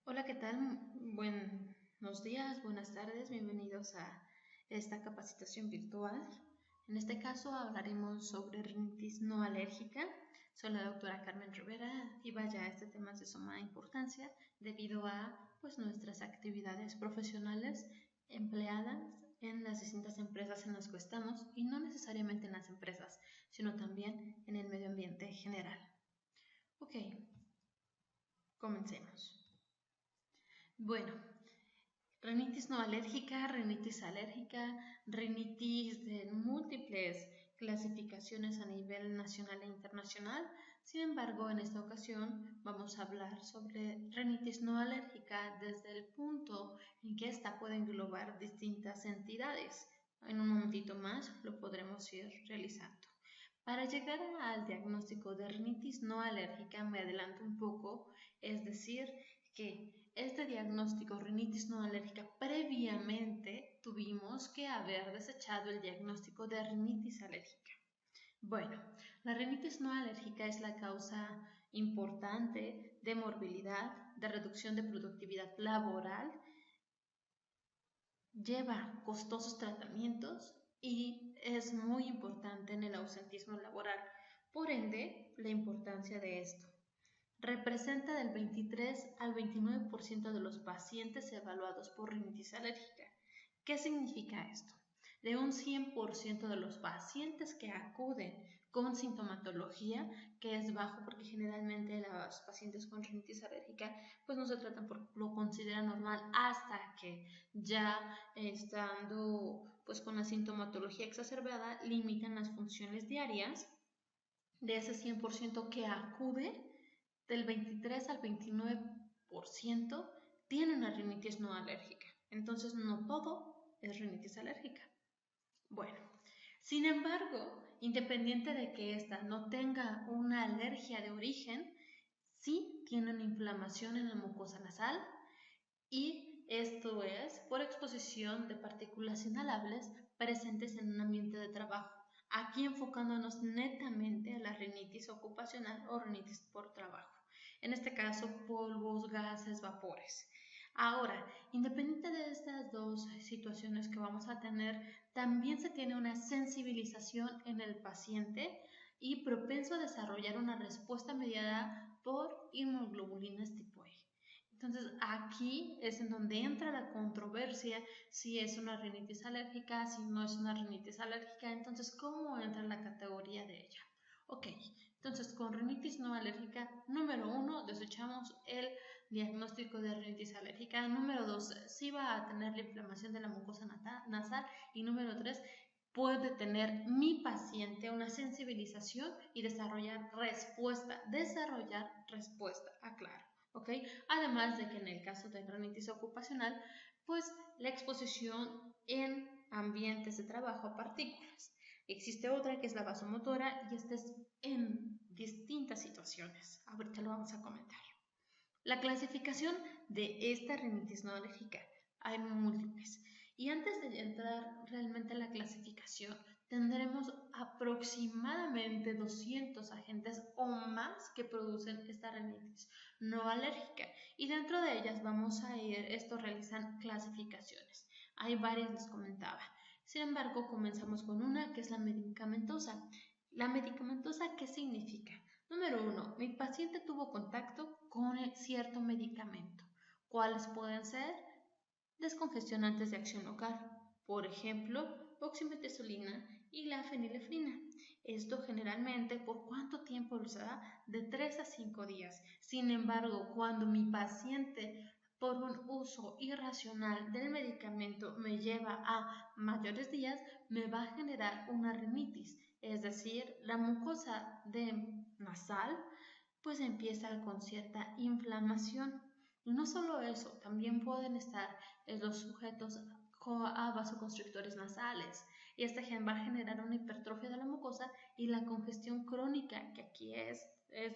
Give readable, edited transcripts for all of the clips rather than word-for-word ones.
Hola, ¿qué tal? Buenos días, buenas tardes, bienvenidos a esta capacitación virtual. En este caso hablaremos sobre rinitis no alérgica. Soy la doctora Carmen Rivera y vaya, este tema es de suma importancia debido a nuestras actividades profesionales empleadas en las distintas empresas en las que estamos y no necesariamente en las empresas, sino también en el medio ambiente general. Ok, comencemos. Bueno, rinitis no alérgica, rinitis de múltiples clasificaciones a nivel nacional e internacional. Sin embargo, en esta ocasión vamos a hablar sobre rinitis no alérgica desde el punto en que ésta puede englobar distintas entidades. En un momentito más lo podremos ir realizando. Para llegar al diagnóstico de rinitis no alérgica, me adelanto un poco, es decir, que este diagnóstico rinitis no alérgica previamente tuvimos que haber desechado el diagnóstico de rinitis alérgica. Bueno, la rinitis no alérgica es la causa importante de morbilidad, de reducción de productividad laboral, lleva costosos tratamientos y es muy importante en el ausentismo laboral. Por ende, la importancia de esto. Representa del 23 al 29% de los pacientes evaluados por rinitis alérgica. ¿Qué significa esto? De un 100% de los pacientes que acuden con sintomatología, que es bajo porque generalmente los pacientes con rinitis alérgica pues no se tratan porque lo consideran normal hasta que ya estando pues con la sintomatología exacerbada limitan las funciones diarias. De ese 100% que acude, del 23 al 29% tiene una rinitis no alérgica. Entonces no todo es rinitis alérgica. Bueno, sin embargo, independiente de que ésta no tenga una alergia de origen, sí tiene una inflamación en la mucosa nasal y esto es por exposición de partículas inhalables presentes en un ambiente de trabajo. Aquí enfocándonos netamente a la rinitis ocupacional o rinitis por trabajo. En este caso, polvos, gases, vapores. Ahora, independiente de estas dos situaciones que vamos a tener, también se tiene una sensibilización en el paciente y propenso a desarrollar una respuesta mediada por inmunoglobulinas tipo E. Entonces aquí es en donde entra la controversia si es una rinitis alérgica, si no es una rinitis alérgica, entonces ¿cómo entra en la categoría de ella? Ok, entonces con rinitis no alérgica, número 1, desechamos el diagnóstico de rinitis alérgica. Número 2, sí va a tener la inflamación de la mucosa nasal. Y número 3, puede tener mi paciente una sensibilización y desarrollar respuesta, aclaro. ¿Ok? Además de que en el caso de rinitis ocupacional, pues la exposición en ambientes de trabajo a partículas. Existe otra que es la vasomotora y esta es en distintas situaciones. Ahorita lo vamos a comentar. La clasificación de esta rinitis no alérgica. Hay múltiples. Y antes de entrar realmente a la clasificación, tendremos aproximadamente 200 agentes o más que producen esta rinitis no alérgica. Y dentro de ellas vamos a ir, esto realizan clasificaciones. Hay varias, les comentaba. Sin embargo, comenzamos con una que es la medicamentosa. La medicamentosa, ¿qué significa? Número 1. Mi paciente tuvo contacto con cierto medicamento. ¿Cuáles pueden ser? Descongestionantes de acción local. Por ejemplo, oximetazolina y la fenilefrina. Esto generalmente, ¿por cuánto tiempo lo da? De 3 a 5 días. Sin embargo, cuando mi paciente por un uso irracional del medicamento me lleva a mayores días, me va a generar una rinitis, es decir, la mucosa nasal pues empieza con cierta inflamación. Y no solo eso, también pueden estar los sujetos a vasoconstrictores nasales. Y este gen va a generar una hipertrofia de la mucosa y la congestión crónica, que aquí es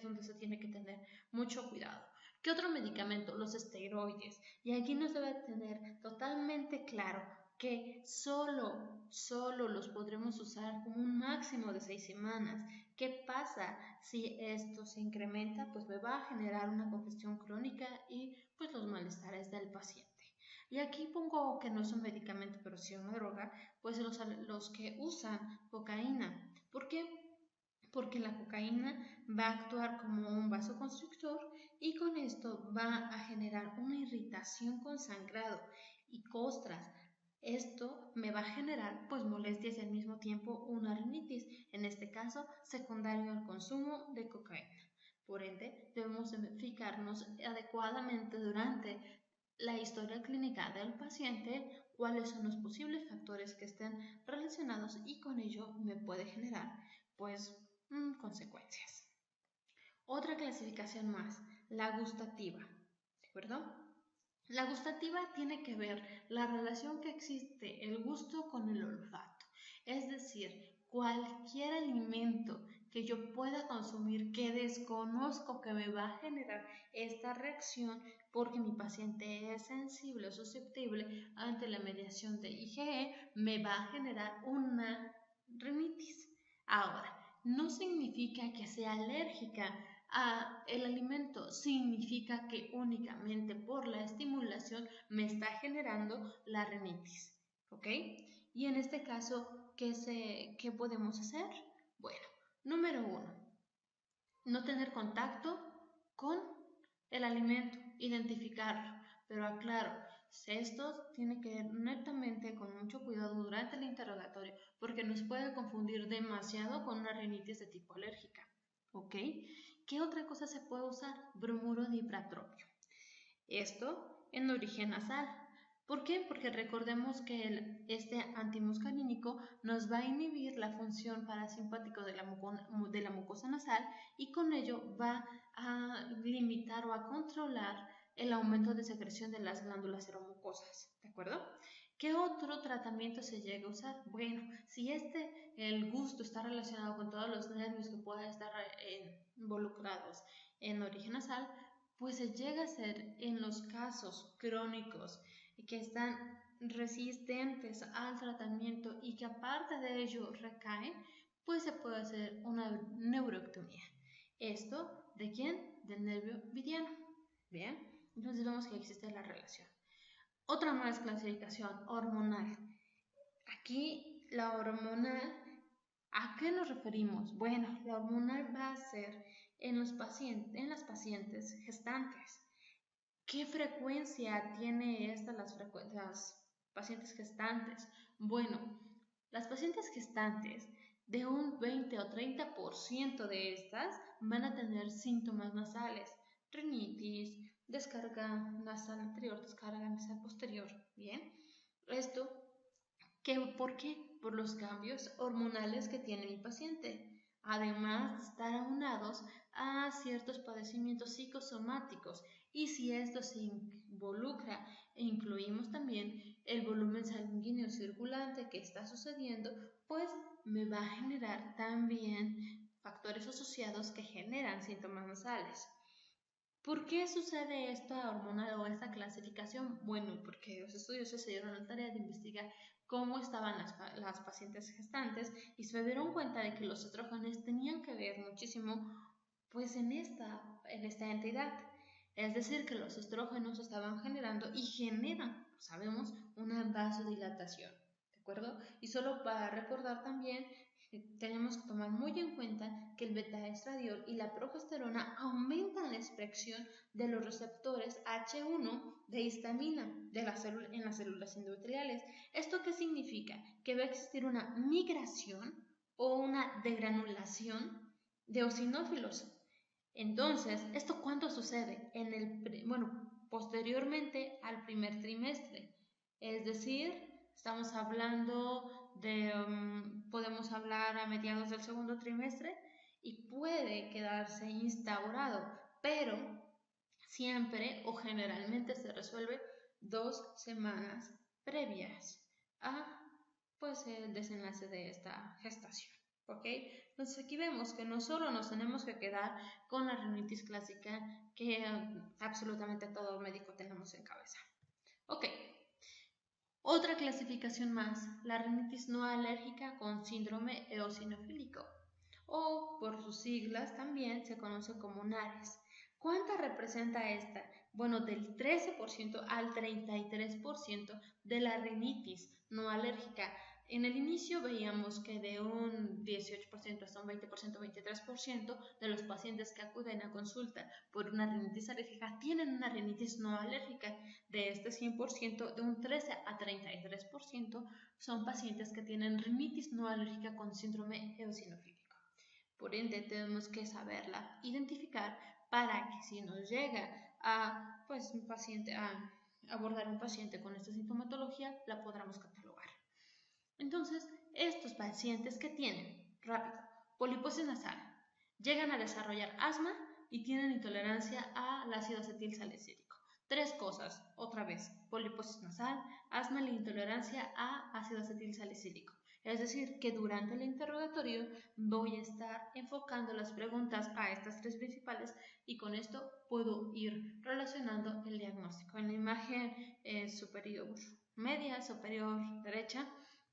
donde se tiene que tener mucho cuidado. ¿Qué otro medicamento? Los esteroides. Y aquí nos debe tener totalmente claro que solo los podremos usar como un máximo de 6 semanas. ¿Qué pasa si esto se incrementa? Pues me va a generar una congestión crónica y pues los malestares del paciente. Y aquí pongo que no es un medicamento, pero sí una droga, pues los que usan cocaína. ¿Por qué? Porque la cocaína va a actuar como un vasoconstrictor y con esto va a generar una irritación con sangrado y costras. Esto me va a generar pues molestias y al mismo tiempo una rinitis, en este caso secundario al consumo de cocaína. Por ende, debemos fijarnos adecuadamente durante la historia clínica del paciente, cuáles son los posibles factores que estén relacionados y con ello me puede generar pues consecuencias. Otra clasificación más, la gustativa, ¿de acuerdo? La gustativa tiene que ver la relación que existe el gusto con el olfato, es decir, cualquier alimento que yo pueda consumir que desconozco que me va a generar esta reacción porque mi paciente es sensible o susceptible ante la mediación de IgE, me va a generar una rinitis. Ahora, no significa que sea alérgica el alimento, significa que únicamente por la estimulación me está generando la rinitis, ¿ok? Y en este caso, ¿qué podemos hacer? Bueno, número 1, no tener contacto con el alimento, identificarlo, pero aclaro, esto tiene que ver netamente con mucho cuidado durante el interrogatorio porque nos puede confundir demasiado con una rinitis de tipo alérgica, ¿ok? ¿Qué otra cosa se puede usar? Bromuro de ipratropio. Esto en origen nasal. ¿Por qué? Porque recordemos que este antimuscarínico nos va a inhibir la función parasimpática de la mucosa nasal y con ello va a limitar o a controlar el aumento de secreción de las glándulas seromucosas, ¿de acuerdo? ¿Qué otro tratamiento se llega a usar? Bueno, si el gusto está relacionado con todos los nervios que puedan estar involucrados en origen nasal, pues se llega a hacer en los casos crónicos que están resistentes al tratamiento y que aparte de ello recaen, pues se puede hacer una neuroectomía. ¿Esto de quién? Del nervio mediano. Bien, entonces vemos que existe la relación. Otra más clasificación, hormonal. Aquí la hormonal, ¿a qué nos referimos? Bueno, la hormonal va a ser en las pacientes gestantes. ¿Qué frecuencia tiene las pacientes gestantes? Bueno, las pacientes gestantes, de un 20 o 30% de estas van a tener síntomas nasales, rinitis, descarga nasal anterior, descarga nasal posterior. Bien, esto, ¿por qué? Por los cambios hormonales que tiene mi paciente, además de estar aunados a ciertos padecimientos psicosomáticos. Y si esto se involucra e incluimos también el volumen sanguíneo circulante que está sucediendo, pues me va a generar también factores asociados que generan síntomas nasales. ¿Por qué sucede esta hormonal o esta clasificación? Bueno, porque los estudios se dieron la tarea de investigar cómo estaban las pacientes gestantes y se dieron cuenta de que los estrógenos tenían que ver muchísimo pues en esta entidad. Es decir, que los estrógenos estaban generando y generan, sabemos, una vasodilatación, ¿de acuerdo? Y solo para recordar también, tenemos que tomar muy en cuenta que el betaestradiol y la progesterona aumentan la expresión de los receptores H1 de histamina en las células endoteliales. ¿Esto qué significa? Que va a existir una migración o una degranulación de eosinófilos. Entonces, ¿esto cuándo sucede? Posteriormente al primer trimestre. Es decir, estamos hablando podemos hablar a mediados del segundo trimestre y puede quedarse instaurado, pero siempre o generalmente se resuelve 2 semanas previas a el desenlace de esta gestación. ¿Ok? Entonces aquí vemos que no solo nos tenemos que quedar con la rinitis clásica que absolutamente todo médico tenemos en cabeza. Ok, Otra clasificación más, la rinitis no alérgica con síndrome eosinofílico, o por sus siglas también se conoce como NARES. ¿Cuánta representa esta? Bueno, del 13% al 33% de la rinitis no alérgica. En el inicio veíamos que de un 18% hasta un 20%, 23% de los pacientes que acuden a consulta por una rinitis alérgica tienen una rinitis no alérgica. De este 100%, de un 13 a 33% son pacientes que tienen rinitis no alérgica con síndrome eosinofílico. Por ende, tenemos que saberla identificar para que si nos llega a, abordar un paciente con esta sintomatología, la podamos catalogar. Entonces, estos pacientes que tienen, rápido, poliposis nasal, llegan a desarrollar asma y tienen intolerancia al ácido acetilsalicílico. Tres cosas, otra vez, poliposis nasal, asma y intolerancia a ácido acetilsalicílico. Es decir, que durante el interrogatorio voy a estar enfocando las preguntas a estas tres principales y con esto puedo ir relacionando el diagnóstico. En la imagen superior media, superior derecha,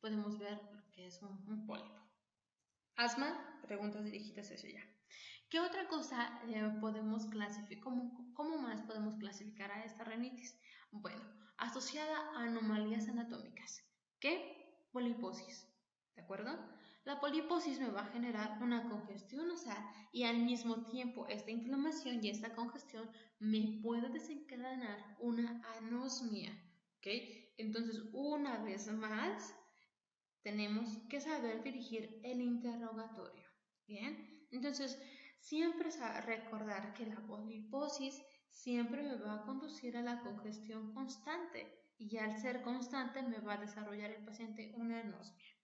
podemos ver lo que es un pólipo. Asma, preguntas dirigidas hacia allá. ¿Qué otra cosa podemos clasificar? ¿Cómo más podemos clasificar a esta rinitis? Bueno, asociada a anomalías anatómicas. ¿Qué? Poliposis. ¿De acuerdo? La poliposis me va a generar una congestión nasal y al mismo tiempo esta inflamación y esta congestión me puede desencadenar una anosmia. ¿Ok? Entonces, una vez más, tenemos que saber dirigir el interrogatorio. Bien, entonces siempre recordar que la poliposis siempre me va a conducir a la congestión constante y al ser constante me va a desarrollar el paciente una anosmia.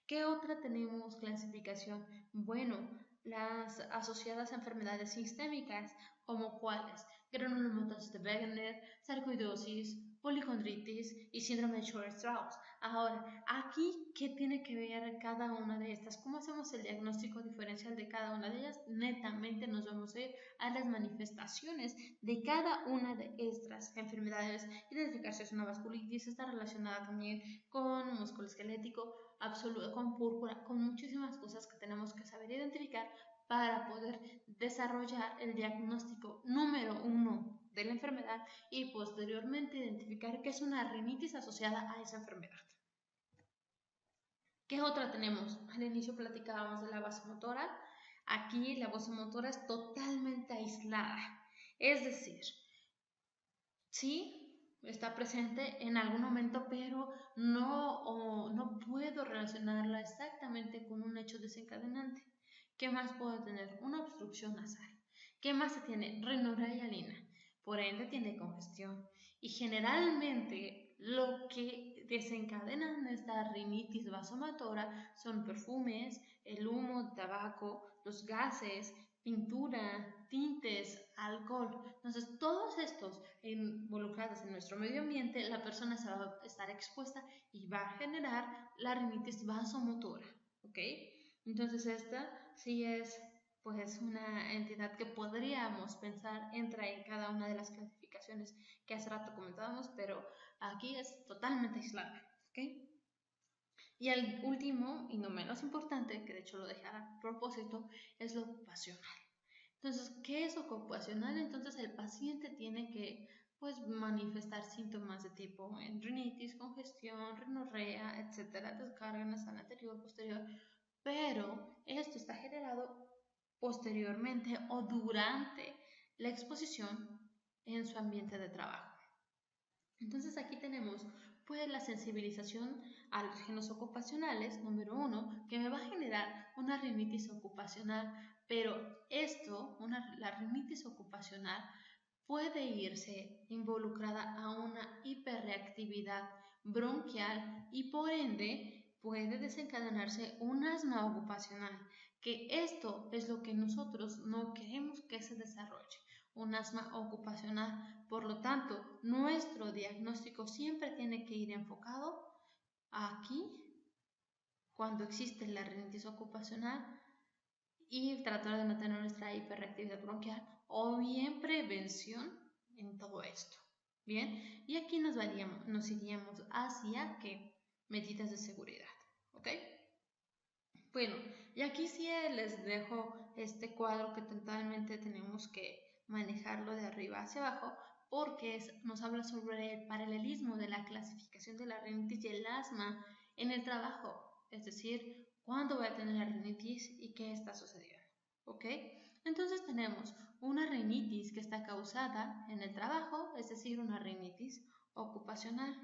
¿Qué otra tenemos clasificación? Bueno, las asociadas a enfermedades sistémicas, como cuáles: granulomatosis de Wegener, sarcoidosis, policondritis y síndrome de Short-Strauss. Ahora, aquí, ¿qué tiene que ver cada una de estas? ¿Cómo hacemos el diagnóstico diferencial de cada una de ellas? Netamente nos vamos a ir a las manifestaciones de cada una de estas enfermedades, identificar si es una vasculitis, está relacionada también con músculo esquelético, con púrpura, con muchísimas cosas que tenemos que saber identificar para poder desarrollar el diagnóstico número 1 de la enfermedad y posteriormente identificar que es una rinitis asociada a esa enfermedad. ¿Qué otra tenemos? Al inicio platicábamos de la vasomotora. Aquí la vasomotora es totalmente aislada, es decir, sí está presente en algún momento, pero no puedo relacionarla exactamente con un hecho desencadenante. ¿Qué más puedo tener? Una obstrucción nasal. ¿Qué más se tiene? Rinorrea y alina. Por ende tiene congestión. Y generalmente lo que desencadena esta rinitis vasomotora son perfumes, el humo de tabaco, los gases, pintura, tintes, alcohol. Entonces, todos estos involucrados en nuestro medio ambiente, la persona se va a estar expuesta y va a generar la rinitis vasomotora, ¿ok? Entonces, esta sí es pues una entidad que podríamos pensar entra en cada una de las clasificaciones que hace rato comentábamos, pero aquí es totalmente aislada, ¿ok? Y el último, y no menos importante, que de hecho lo dejé a propósito, es lo ocupacional. Entonces, ¿qué es ocupacional? Entonces, el paciente tiene que pues, manifestar síntomas de tipo rinitis, congestión, rinorrea, etcétera, descarga nasal anterior, posterior, pero esto está generado posteriormente o durante la exposición en su ambiente de trabajo. Entonces, aquí tenemos pues la sensibilización a alergenos ocupacionales, número 1, que me va a generar una rinitis ocupacional, pero la rinitis ocupacional puede irse involucrada a una hiperreactividad bronquial y por ende puede desencadenarse un asma ocupacional, que esto es lo que nosotros no queremos que se desarrolle, un asma ocupacional. Por lo tanto, nuestro diagnóstico siempre tiene que ir enfocado aquí, cuando existe la rinitis ocupacional, y tratar de no tener nuestra hiperreactividad bronquial, o bien prevención en todo esto. Bien, y aquí nos iríamos hacia ¿qué? Medidas de seguridad, ¿ok? Bueno, y aquí sí les dejo este cuadro que totalmente tenemos que manejarlo de arriba hacia abajo porque nos habla sobre el paralelismo de la clasificación de la rinitis y el asma en el trabajo, es decir, cuándo voy a tener la rinitis y qué está sucediendo, ¿ok? Entonces tenemos una rinitis que está causada en el trabajo, es decir, una rinitis ocupacional,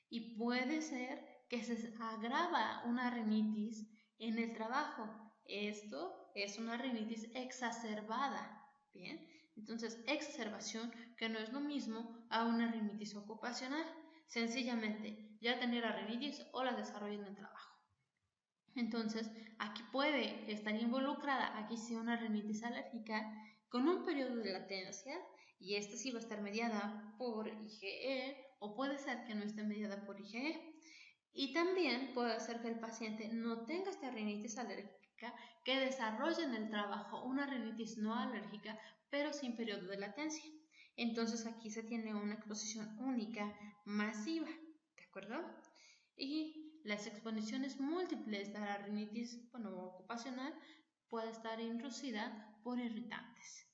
y puede ser que se agrava una rinitis en el trabajo. Esto es una rinitis exacerbada, ¿bien? Entonces, exacerbación, que no es lo mismo a una rinitis ocupacional. Sencillamente, ya tener la rinitis o la desarrollo en el trabajo. Entonces, aquí puede estar involucrada, aquí sí, una rinitis alérgica con un periodo de latencia, y esta sí va a estar mediada por IgE, o puede ser que no esté mediada por IgE. Y también puede ser que el paciente no tenga esta rinitis alérgica, que desarrolle en el trabajo una rinitis no alérgica, pero sin periodo de latencia. Entonces aquí se tiene una exposición única masiva, ¿de acuerdo? Y las exposiciones múltiples de la rinitis ocupacional puede estar inducida por irritantes.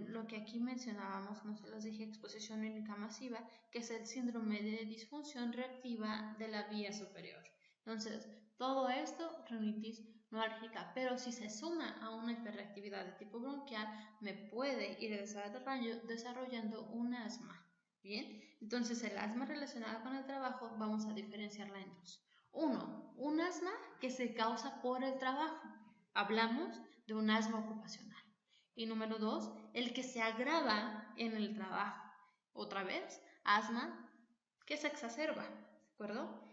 Lo que aquí mencionábamos, como se los dije, exposición única masiva, que es el síndrome de disfunción reactiva de la vía superior. Entonces, todo esto, rinitis no alérgica, pero si se suma a una hiperreactividad de tipo bronquial, me puede ir desarrollando un asma. Bien, entonces el asma relacionada con el trabajo vamos a diferenciarla en dos. Uno, un asma que se causa por el trabajo. Hablamos de un asma ocupacional. Y número dos, el que se agrava en el trabajo. Otra vez, asma que se exacerba, ¿de acuerdo?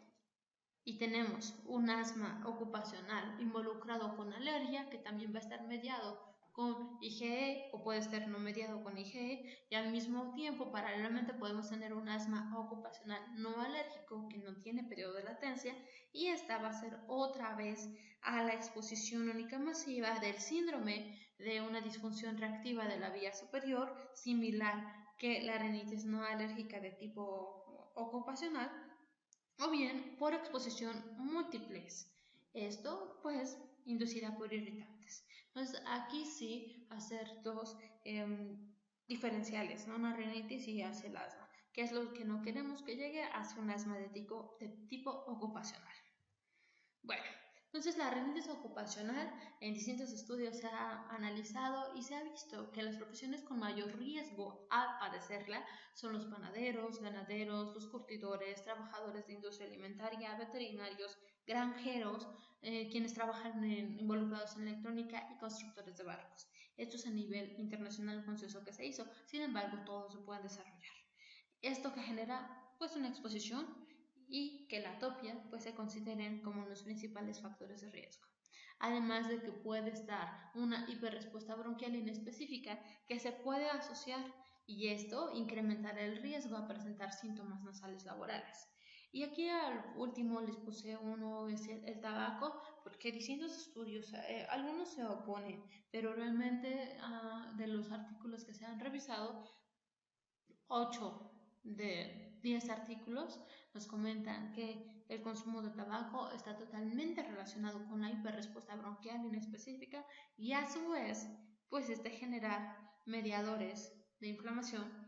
Y tenemos un asma ocupacional involucrado con alergia, que también va a estar mediado con IgE o puede estar no mediado con IgE, y al mismo tiempo paralelamente podemos tener un asma ocupacional no alérgico que no tiene periodo de latencia, y esta va a ser otra vez a la exposición única masiva del síndrome de una disfunción reactiva de la vía superior, similar que la rinitis no alérgica de tipo ocupacional, o bien por exposición múltiples. Esto pues inducida por irritantes. Entonces aquí sí hacer dos diferenciales, ¿no? Una rinitis y hacia el asma, que es lo que no queremos que llegue hacia un asma de tipo ocupacional. Bueno, entonces la rinitis ocupacional en distintos estudios se ha analizado y se ha visto que las profesiones con mayor riesgo a padecerla son los panaderos, ganaderos, los curtidores, trabajadores de industria alimentaria, veterinarios, granjeros, quienes trabajan involucrados en electrónica y constructores de barcos. Esto es a nivel internacional un consenso que se hizo, sin embargo todos se pueden desarrollar. Esto que genera pues una exposición y que la atopia pues se consideren como los principales factores de riesgo. Además de que puede estar una hiperrespuesta bronquial inespecífica que se puede asociar, y esto incrementará el riesgo a presentar síntomas nasales laborales. Y aquí al último les puse uno, es el tabaco, porque distintos estudios, algunos se oponen, pero realmente de los artículos que se han revisado, 8 de 10 artículos nos comentan que el consumo de tabaco está totalmente relacionado con la hiperrespuesta bronquial inespecífica, y a su vez pues generar mediadores de inflamación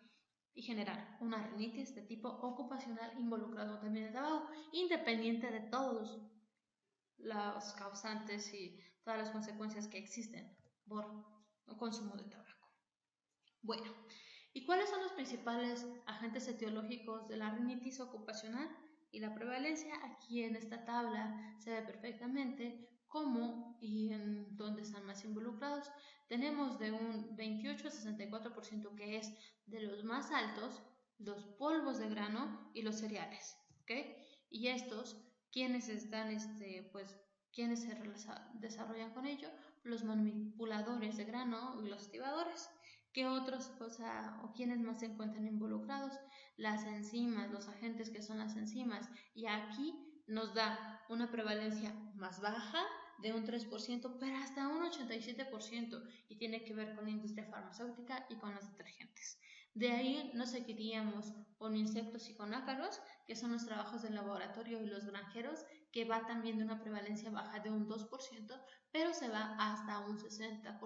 y generar una rinitis de tipo ocupacional involucrado también en el tabaco, independiente de todos los causantes y todas las consecuencias que existen por el consumo de tabaco. Bueno, ¿y cuáles son los principales agentes etiológicos de la rinitis ocupacional y la prevalencia? Aquí en esta tabla se ve perfectamente cómo y en dónde están más involucrados. Tenemos de un 28 a 64% que es de los más altos, los polvos de grano y los cereales, ¿ok? Y estos, ¿quiénes están, quiénes se desarrollan con ello? Los manipuladores de grano y los activadores. ¿Qué otras cosas o quiénes más se encuentran involucrados? Las enzimas, los agentes que son las enzimas. Y aquí nos da una prevalencia más baja de un 3%, pero hasta un 87%, y tiene que ver con la industria farmacéutica y con los detergentes. De ahí nos seguiríamos con insectos y con ácaros, que son los trabajos del laboratorio y los granjeros, que va también de una prevalencia baja de un 2%, pero se va hasta un 60%.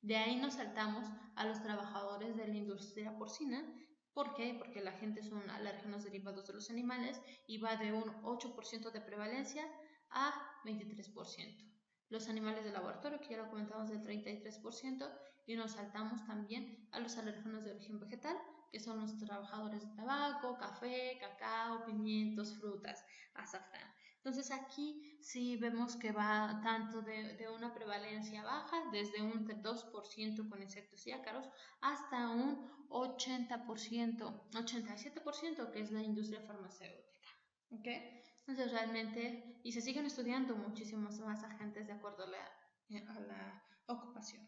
De ahí nos saltamos a los trabajadores de la industria porcina. ¿Por qué? Porque la gente son alérgenos derivados de los animales y va de un 8% de prevalencia a 23%. Los animales de laboratorio, que ya lo comentamos, del 33%, y nos saltamos también a los alérgenos de origen vegetal, que son los trabajadores de tabaco, café, cacao, pimientos, frutas, azafrán. Entonces aquí sí vemos que va tanto de una prevalencia baja, desde un 2% con insectos y ácaros, hasta un 80%, 87%, que es la industria farmacéutica. ¿Okay? Entonces realmente, y se siguen estudiando muchísimos más agentes de acuerdo a la ocupación.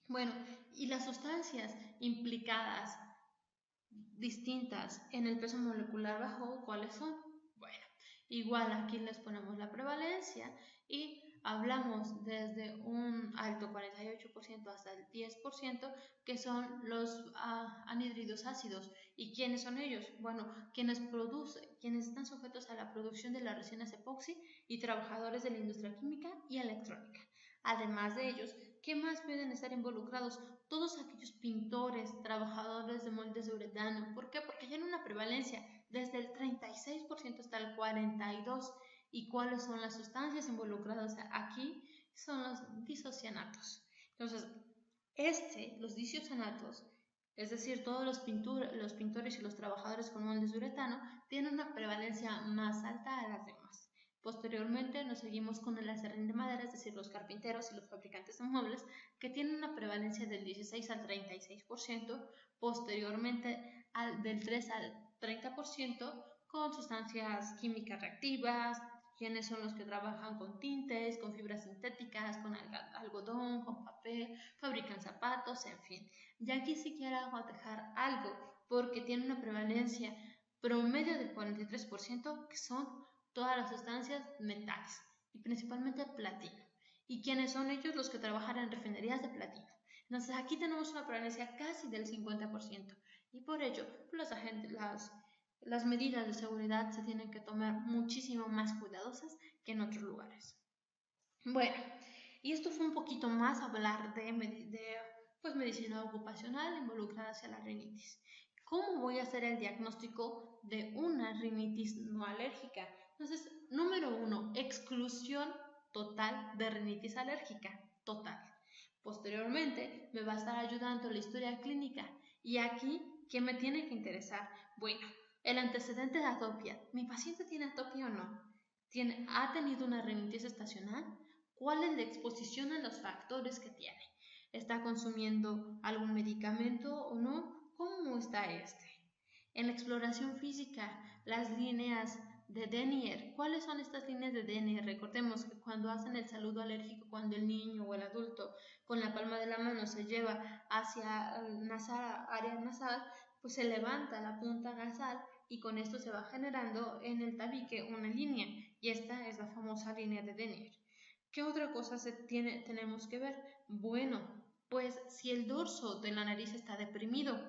Bueno, y las sustancias implicadas distintas en el peso molecular bajo, ¿cuáles son? Bueno, igual aquí les ponemos la prevalencia y hablamos desde un alto 48% hasta el 10%, que son los anhídridos ácidos. ¿Y quiénes son ellos? Bueno, quienes están sujetos a la producción de las resinas epoxi y trabajadores de la industria química y electrónica. Además de ellos, ¿qué más pueden estar involucrados? Todos aquellos pintores, trabajadores de moldes de uretano. ¿Por qué? Porque tienen una prevalencia desde el 36% hasta el 42%. ¿Y cuáles son las sustancias involucradas aquí? Son los disocianatos. Entonces, los disocianatos, es decir, todos los pintores y los trabajadores con moldes de uretano, tienen una prevalencia más alta a las demás. Posteriormente nos seguimos con el aserrín de madera, es decir, los carpinteros y los fabricantes de muebles, que tienen una prevalencia del 16 al 36%, posteriormente del 3 al 30% con sustancias químicas reactivas, quienes son los que trabajan con tintes, con fibras sintéticas, con algodón, con papel, fabrican zapatos, en fin. Y aquí sí quiero dejar algo, porque tiene una prevalencia promedio del 43%, que son todas las sustancias metales, y principalmente platino. ¿Y quiénes son ellos? Los que trabajan en refinerías de platino. Entonces aquí tenemos una prevalencia casi del 50%, y por ello las medidas de seguridad se tienen que tomar muchísimo más cuidadosas que en otros lugares. Bueno, y esto fue un poquito más hablar de medicina ocupacional involucrada hacia la rinitis. ¿Cómo voy a hacer el diagnóstico de una rinitis no alérgica? Entonces, número 1, exclusión total de rinitis alérgica, total. Posteriormente, me va a estar ayudando la historia clínica. Y aquí, ¿qué me tiene que interesar? Bueno, el antecedente de atopia. ¿Mi paciente tiene atopia o no? ¿Ha tenido una rinitis estacional? ¿Cuál es la exposición a los factores que tiene? ¿Está consumiendo algún medicamento o no? ¿Cómo está este? En la exploración física, las líneas de Denier. ¿Cuáles son estas líneas de Denier? Recordemos que cuando hacen el saludo alérgico, cuando el niño o el adulto con la palma de la mano se lleva hacia el nasal, área nasal, pues se levanta la punta nasal y con esto se va generando en el tabique una línea, y esta es la famosa línea de Denier. ¿Qué otra cosa tenemos que ver? Bueno, pues si el dorso de la nariz está deprimido.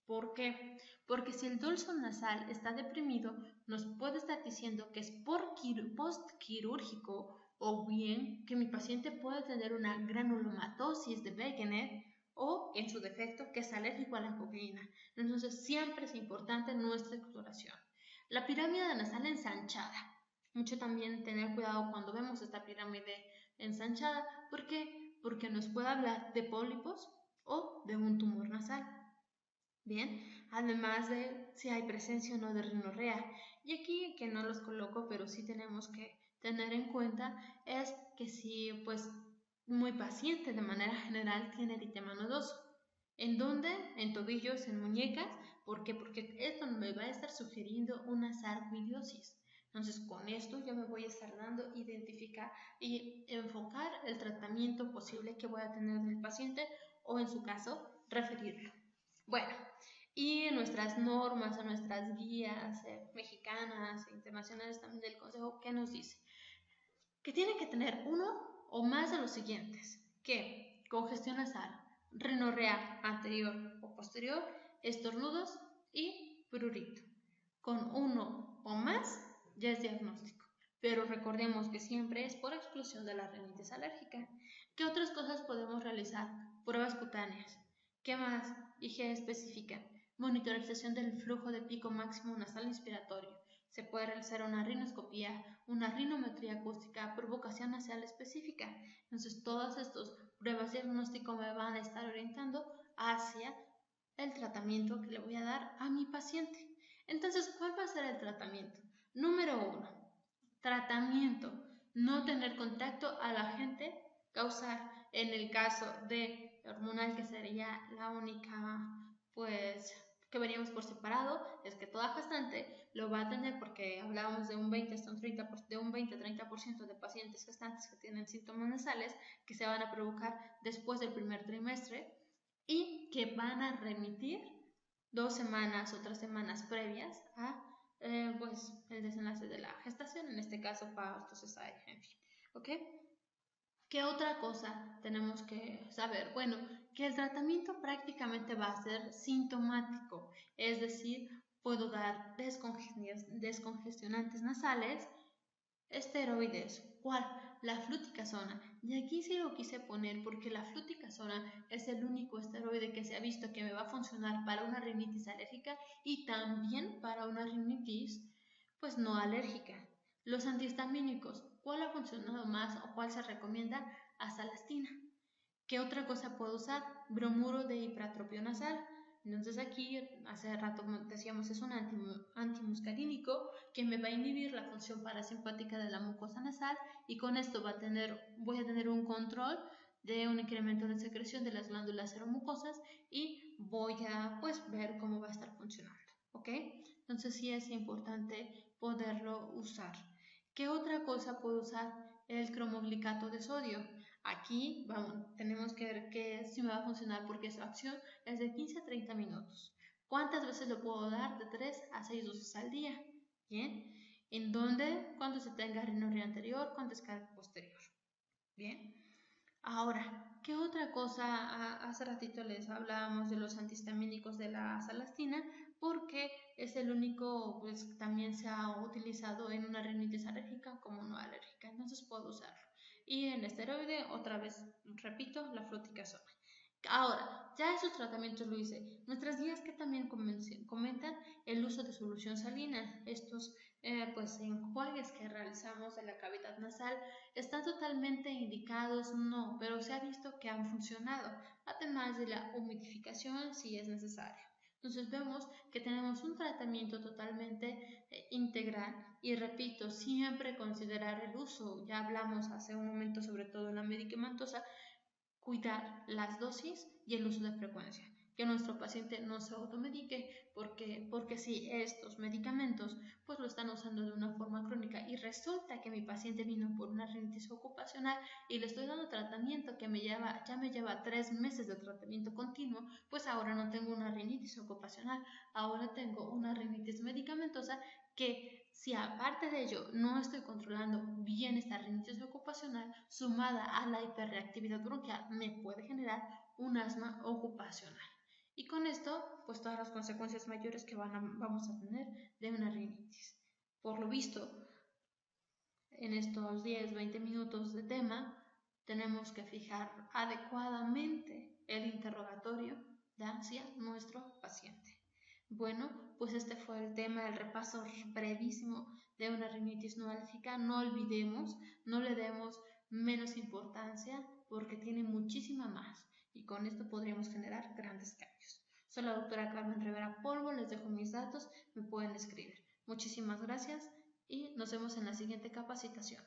¿Por qué? Porque si el dorso nasal está deprimido, nos puede estar diciendo que es postquirúrgico, o bien que mi paciente puede tener una granulomatosis de Wegener, o en su defecto que es alérgico a la cocaína. Entonces siempre es importante nuestra exploración. La pirámide nasal ensanchada. Mucho también tener cuidado cuando vemos esta pirámide ensanchada. ¿Por qué? Porque nos puede hablar de pólipos o de un tumor nasal. Bien, además de si hay presencia o no de rinorrea. Y aquí, que no los coloco, pero sí tenemos que tener en cuenta, es que si pues muy paciente de manera general tiene eritema nodoso. ¿En dónde? En tobillos, en muñecas. ¿Por qué? Porque esto me va a estar sugiriendo una sarcoidosis. Entonces, con esto yo me voy a estar dando identificar y enfocar el tratamiento posible que voy a tener del paciente, o en su caso, referirlo. Bueno, y nuestras normas o nuestras guías mexicanas e internacionales también del Consejo, ¿qué nos dice? Que tiene que tener uno o más de los siguientes, que congestión nasal, rinorrea anterior o posterior, estornudos y prurito. Con uno o más ya es diagnóstico, pero recordemos que siempre es por exclusión de la rinitis alérgica. ¿Qué otras cosas podemos realizar? Pruebas cutáneas. ¿Qué más? IgE específica. Monitorización del flujo de pico máximo nasal inspiratorio. Se puede realizar una rinoscopía, una rinometría acústica, provocación nasal específica. Entonces, todas estas pruebas de diagnóstico me van a estar orientando hacia el tratamiento que le voy a dar a mi paciente. Entonces, ¿cuál va a ser el tratamiento? Número 1. Tratamiento. No tener contacto al agente causar. En el caso de hormonal, que sería la única, pues, que veríamos por separado, es que toda gestante lo va a tener, porque hablábamos de un 20 hasta un 30%, de un 20-30% de pacientes gestantes que tienen síntomas nasales que se van a provocar después del primer trimestre y que van a remitir 2 semanas o 3 semanas previas a pues el desenlace de la gestación, en este caso parto, cesárea, en fin, ¿ok? ¿Qué otra cosa tenemos que saber? Bueno, que el tratamiento prácticamente va a ser sintomático, es decir, puedo dar descongestionantes nasales, esteroides. ¿Cuál? La fluticasona. Y aquí sí lo quise poner porque la fluticasona es el único esteroide que se ha visto que me va a funcionar para una rinitis alérgica y también para una rinitis pues no alérgica. Los antihistamínicos, ¿cuál ha funcionado más o cuál se recomienda? Azalastina. ¿Qué otra cosa puedo usar? Bromuro de hipratropio nasal. Entonces aquí, hace rato decíamos, es un antimuscarínico que me va a inhibir la función parasimpática de la mucosa nasal y con esto voy a tener un control de un incremento de secreción de las glándulas seromucosas y voy a ver cómo va a estar funcionando, ¿ok? Entonces sí es importante poderlo usar. ¿Qué otra cosa puedo usar? El cromoglicato de sodio. Aquí tenemos que ver si me va a funcionar porque su acción es de 15 a 30 minutos. ¿Cuántas veces lo puedo dar? De 3 a 6 dosis al día. Bien. ¿En dónde? Cuando se tenga rinorrea anterior con descarga posterior. Bien. Ahora, ¿qué otra cosa? Hace ratito les hablábamos de los antihistamínicos de la azalastina porque es el único, pues también se ha utilizado en una rinitis alérgica como no alérgica, entonces puedo usarlo. Y en esteroide, otra vez, repito, la fluticasona. Ahora, ya esos tratamientos lo hice. Nuestras guías que también comentan el uso de solución salina. Estos pues enjuagues que realizamos en la cavidad nasal están totalmente indicados, no, pero se ha visto que han funcionado, además de la humidificación si es necesario. Entonces vemos que tenemos un tratamiento totalmente integral y repito, siempre considerar el uso, ya hablamos hace un momento sobre todo en la medicamentosa, cuidar las dosis y el uso de frecuencia, que nuestro paciente no se automedique porque si estos medicamentos pues lo están usando de una forma crónica y resulta que mi paciente vino por una rinitis ocupacional y le estoy dando tratamiento que ya me lleva 3 meses de tratamiento continuo, pues ahora no tengo una rinitis ocupacional, ahora tengo una rinitis medicamentosa que si aparte de ello no estoy controlando bien esta rinitis ocupacional, sumada a la hiperreactividad bronquial, me puede generar un asma ocupacional. Y con esto, pues todas las consecuencias mayores que vamos a tener de una rinitis. Por lo visto, en estos 10-20 minutos de tema, tenemos que fijar adecuadamente el interrogatorio hacia nuestro paciente. Bueno, pues este fue el tema, el repaso brevísimo de una rinitis no alérgica. No olvidemos, no le demos menos importancia porque tiene muchísima más y con esto podríamos generar grandes cambios. Soy la doctora Carmen Rivera Polvo, les dejo mis datos, me pueden escribir. Muchísimas gracias y nos vemos en la siguiente capacitación.